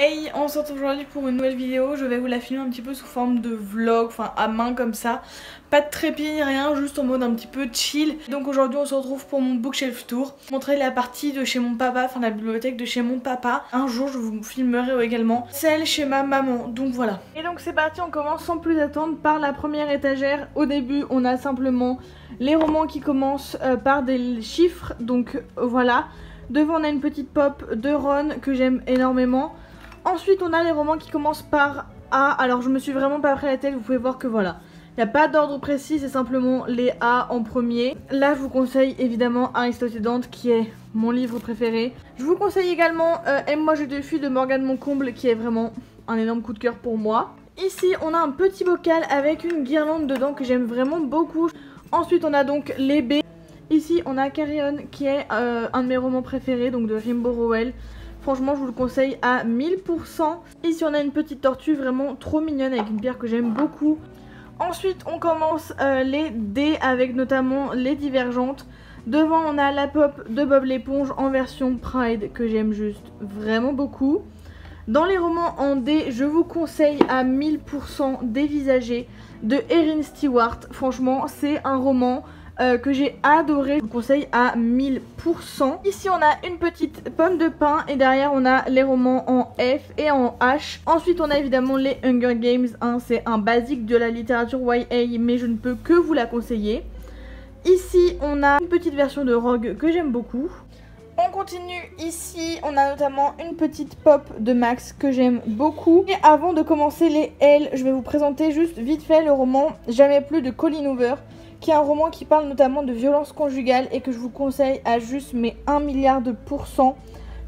Hey, on se retrouve aujourd'hui pour une nouvelle vidéo. Je vais vous la filmer un petit peu sous forme de vlog, enfin à main comme ça. Pas de trépied ni rien, juste en mode un petit peu chill. Donc aujourd'hui on se retrouve pour mon bookshelf tour. Montrer la partie de chez mon papa, enfin la bibliothèque de chez mon papa. Un jour je vous filmerai également celle chez ma maman, donc voilà. Et donc c'est parti, on commence sans plus attendre par la première étagère. Au début on a simplement les romans qui commencent par des chiffres, donc voilà. Devant on a une petite pop de Ron que j'aime énormément. Ensuite on a les romans qui commencent par A. Alors je me suis vraiment pas pris la tête, vous pouvez voir que voilà, il n'y a pas d'ordre précis, c'est simplement les A en premier. Là je vous conseille évidemment Aristote et Dante qui est mon livre préféré. Je vous conseille également Aime-moi je te fuis de Morgane Moncomble qui est vraiment un énorme coup de cœur pour moi. Ici on a un petit bocal avec une guirlande dedans que j'aime vraiment beaucoup. Ensuite on a donc les B. Ici on a Carry On qui est un de mes romans préférés, donc de Rimbaud Rowell. Franchement je vous le conseille à 1000%. Ici on a une petite tortue vraiment trop mignonne avec une pierre que j'aime beaucoup. Ensuite on commence les D avec notamment les Divergentes. Devant on a la pop de Bob l'éponge en version Pride que j'aime juste vraiment beaucoup. Dans les romans en D je vous conseille à 1000% Dévisagé de Erin Stewart. Franchement c'est un roman que j'ai adoré, je vous conseille à 1000%. Ici on a une petite pomme de pin et derrière on a les romans en F et en H. Ensuite on a évidemment les Hunger Games, hein, c'est un basique de la littérature YA mais je ne peux que vous la conseiller. Ici on a une petite version de Rogue que j'aime beaucoup. On continue, ici on a notamment une petite pop de Max que j'aime beaucoup. Et avant de commencer les L, je vais vous présenter juste vite fait le roman Jamais plus de Colleen Hoover, qui est un roman qui parle notamment de violence conjugale et que je vous conseille à juste mais 1 milliard de %.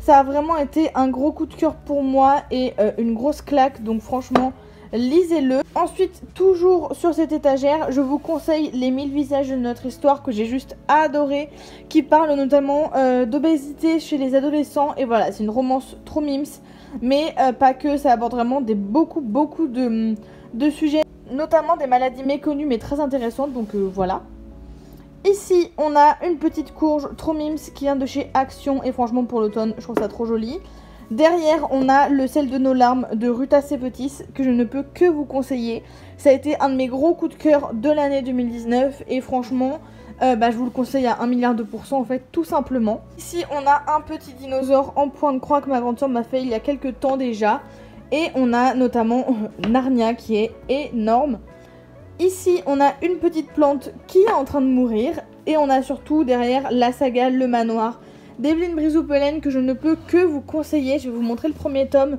Ça a vraiment été un gros coup de cœur pour moi et une grosse claque, donc franchement lisez-le. Ensuite, toujours sur cette étagère, je vous conseille Les 1000 visages de notre histoire que j'ai juste adoré, qui parle notamment d'obésité chez les adolescents. Et voilà, c'est une romance trop mimes, mais pas que, ça aborde vraiment beaucoup de sujets, notamment des maladies méconnues mais très intéressantes, donc voilà. Ici on a une petite courge trop mimes qui vient de chez Action et franchement pour l'automne je trouve ça trop joli. Derrière on a Le sel de nos larmes de Ruta Sepetys que je ne peux que vous conseiller. Ça a été un de mes gros coups de cœur de l'année 2019 et franchement je vous le conseille à 1 milliard de % en fait, tout simplement. Ici on a un petit dinosaure en point de croix que ma grande sœur m'a fait il y a quelques temps déjà. Et on a notamment Narnia qui est énorme. Ici on a une petite plante qui est en train de mourir. Et on a surtout derrière la saga Le Manoir d'Evelyn Brizoupelen que je ne peux que vous conseiller. Je vais vous montrer le premier tome.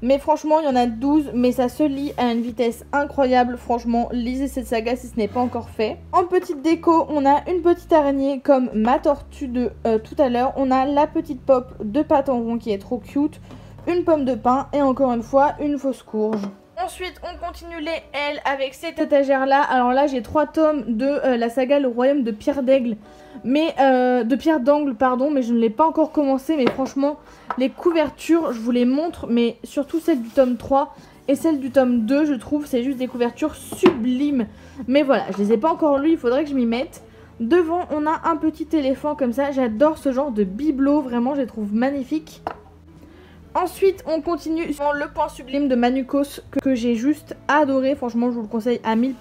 Mais franchement il y en a 12 mais ça se lit à une vitesse incroyable. Franchement lisez cette saga si ce n'est pas encore fait. En petite déco on a une petite araignée comme ma tortue de tout à l'heure. On a la petite pop de Pâte en rond qui est trop cute. Une pomme de pin et encore une fois une fausse courge. Ensuite on continue les L avec cette étagère là. Alors là j'ai 3 tomes de la saga Le Royaume de Pierre d'Aigle, mais de Pierre d'Angle pardon, mais je ne l'ai pas encore commencé. Mais franchement les couvertures je vous les montre, mais surtout celle du tome 3 et celle du tome 2 je trouve c'est juste des couvertures sublimes. Mais voilà je les ai pas encore lues, il faudrait que je m'y mette. Devant on a un petit éléphant comme ça, j'adore ce genre de bibelot, vraiment je les trouve magnifiques. Ensuite on continue sur Le Point Sublime de Manukos que j'ai juste adoré, franchement je vous le conseille à 1000%.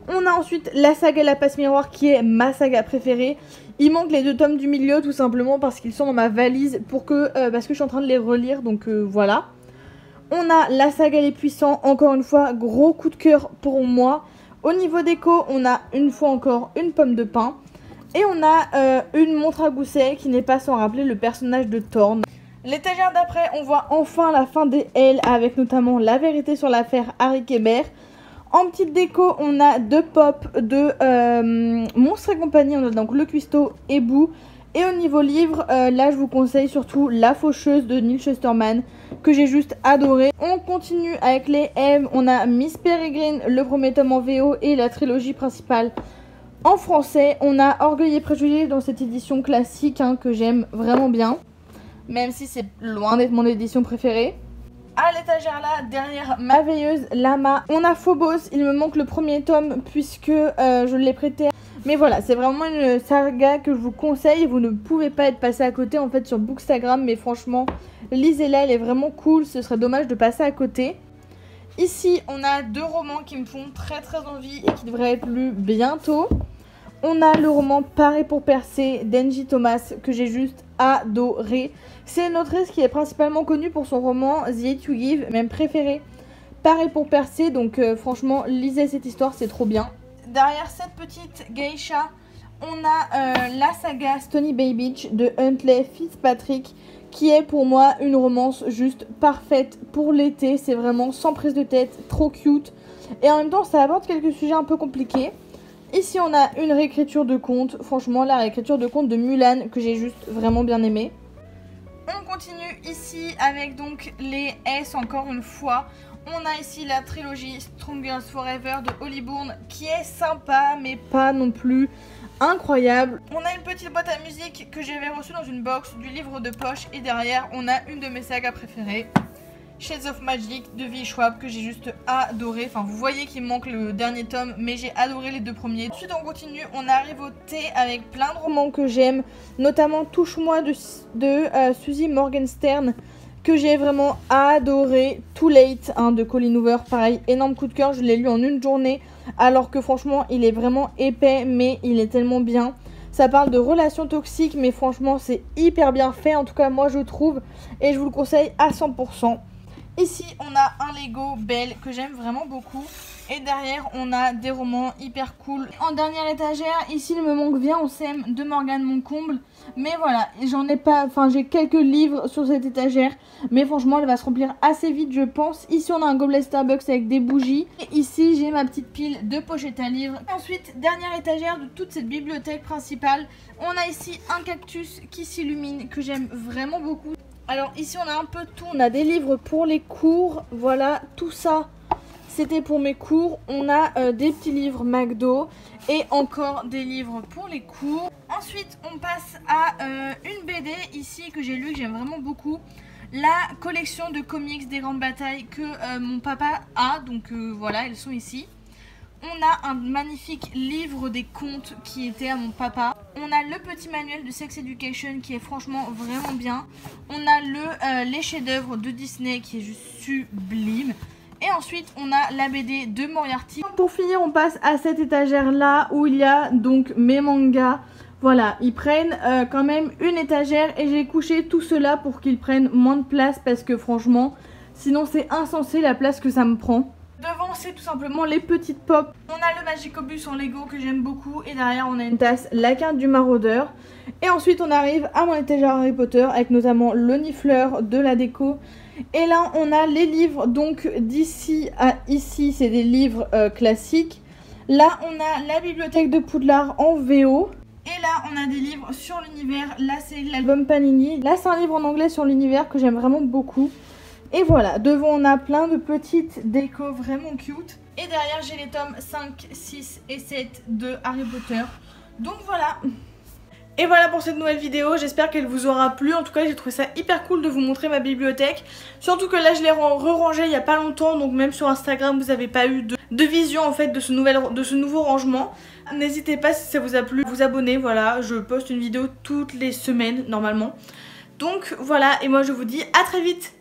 On a ensuite la saga La Passe Miroir qui est ma saga préférée. Il manque les 2 tomes du milieu tout simplement parce qu'ils sont dans ma valise parce que je suis en train de les relire, donc voilà. On a la saga Les Puissants, encore une fois gros coup de cœur pour moi. Au niveau déco on a une fois encore une pomme de pin. Et on a une montre à gousset qui n'est pas sans rappeler le personnage de Thorne. L'étagère d'après, on voit enfin la fin des L avec notamment La vérité sur l'affaire Harry Kéber. En petite déco, on a 2 pop de Monstres et compagnie, on a donc Le Cuistot et Boo. Et au niveau livre, là je vous conseille surtout La Faucheuse de Neil Shusterman que j'ai juste adoré. On continue avec les M, on a Miss Peregrine, le premier tome en VO et la trilogie principale en français. On a Orgueil et Préjugés dans cette édition classique hein, que j'aime vraiment bien. Même si c'est loin d'être mon édition préférée. À l'étagère là, derrière ma veilleuse Lama, on a Phobos. Il me manque le premier tome puisque je l'ai prêté. Mais voilà, c'est vraiment une saga que je vous conseille. Vous ne pouvez pas être passé à côté en fait sur Bookstagram. Mais franchement, lisez-la, elle est vraiment cool, ce serait dommage de passer à côté. Ici, on a 2 romans qui me font très envie et qui devraient être lus bientôt. On a le roman Parer pour percer d'Angie Thomas que j'ai juste adoré. C'est une autrice qui est principalement connue pour son roman The Hate You Give, même préféré. Parer pour percer, donc franchement, lisez cette histoire, c'est trop bien. Derrière cette petite geisha, on a la saga Stony Bay Beach de Huntley Fitzpatrick, qui est pour moi une romance juste parfaite pour l'été. C'est vraiment sans prise de tête, trop cute. Et en même temps, ça aborde quelques sujets un peu compliqués. Ici, on a une réécriture de conte. Franchement, la réécriture de conte de Mulan que j'ai juste vraiment bien aimé. On continue ici avec donc les S encore une fois. On a ici la trilogie Strong Girls Forever de Holly Bourne qui est sympa mais pas non plus incroyable. On a une petite boîte à musique que j'avais reçue dans une box du livre de poche et derrière on a une de mes sagas préférées, Shades of Magic de V. Schwab que j'ai juste adoré. Enfin vous voyez qu'il me manque le dernier tome mais j'ai adoré les 2 premiers. Ensuite on continue, on arrive au thé avec plein de romans que j'aime, notamment Touche-moi de Suzy Morgenstern que j'ai vraiment adoré. Too Late de Colleen Hoover, pareil, énorme coup de cœur, je l'ai lu en une journée alors que franchement il est vraiment épais mais il est tellement bien. Ça parle de relations toxiques mais franchement c'est hyper bien fait, en tout cas moi je trouve, et je vous le conseille à 100%. Ici on a un Lego Belle que j'aime vraiment beaucoup et derrière on a des romans hyper cool. En dernière étagère, ici il me manque Viens on s'aime de Morgane Moncomble, mais voilà, j'en ai pas, enfin j'ai quelques livres sur cette étagère mais franchement elle va se remplir assez vite je pense. Ici on a un gobelet Starbucks avec des bougies et ici j'ai ma petite pile de pochettes à livres. Et ensuite, dernière étagère de toute cette bibliothèque principale, on a ici un cactus qui s'illumine que j'aime vraiment beaucoup. Alors ici on a un peu de tout, on a des livres pour les cours, voilà, tout ça c'était pour mes cours. On a des petits livres McDo et encore des livres pour les cours. Ensuite on passe à une BD ici que j'ai lu, que j'aime vraiment beaucoup. La collection de comics des grandes batailles que mon papa a, donc voilà, elles sont ici. On a un magnifique livre des contes qui était à mon papa. On a le petit manuel de Sex Education qui est franchement vraiment bien. On a les chefs-d'œuvre de Disney qui est juste sublime. Et ensuite on a la BD de Moriarty. Pour finir on passe à cette étagère là où il y a donc mes mangas. Voilà, ils prennent quand même une étagère et j'ai couché tout cela pour qu'ils prennent moins de place parce que franchement sinon c'est insensé la place que ça me prend. Devant c'est tout simplement les petites pop. On a le Magicobus en Lego que j'aime beaucoup et derrière on a une tasse, la carte du maraudeur. Et ensuite on arrive à mon étagère Harry Potter avec notamment le nifleur de la déco. Et là on a les livres donc d'ici à ici, c'est des livres classiques. Là on a la bibliothèque de Poudlard en VO. Et là on a des livres sur l'univers, là c'est l'album Panini. Là c'est un livre en anglais sur l'univers que j'aime vraiment beaucoup. Et voilà, devant on a plein de petites décos vraiment cute. Et derrière j'ai les tomes 5, 6 et 7 de Harry Potter. Donc voilà. Et voilà pour cette nouvelle vidéo, j'espère qu'elle vous aura plu. En tout cas j'ai trouvé ça hyper cool de vous montrer ma bibliothèque. Surtout que là je l'ai re-rangée il n'y a pas longtemps. Donc même sur Instagram vous n'avez pas eu de vision en fait de ce nouveau rangement. N'hésitez pas si ça vous a plu, vous abonner. Voilà, je poste une vidéo toutes les semaines normalement. Donc voilà, et moi je vous dis à très vite.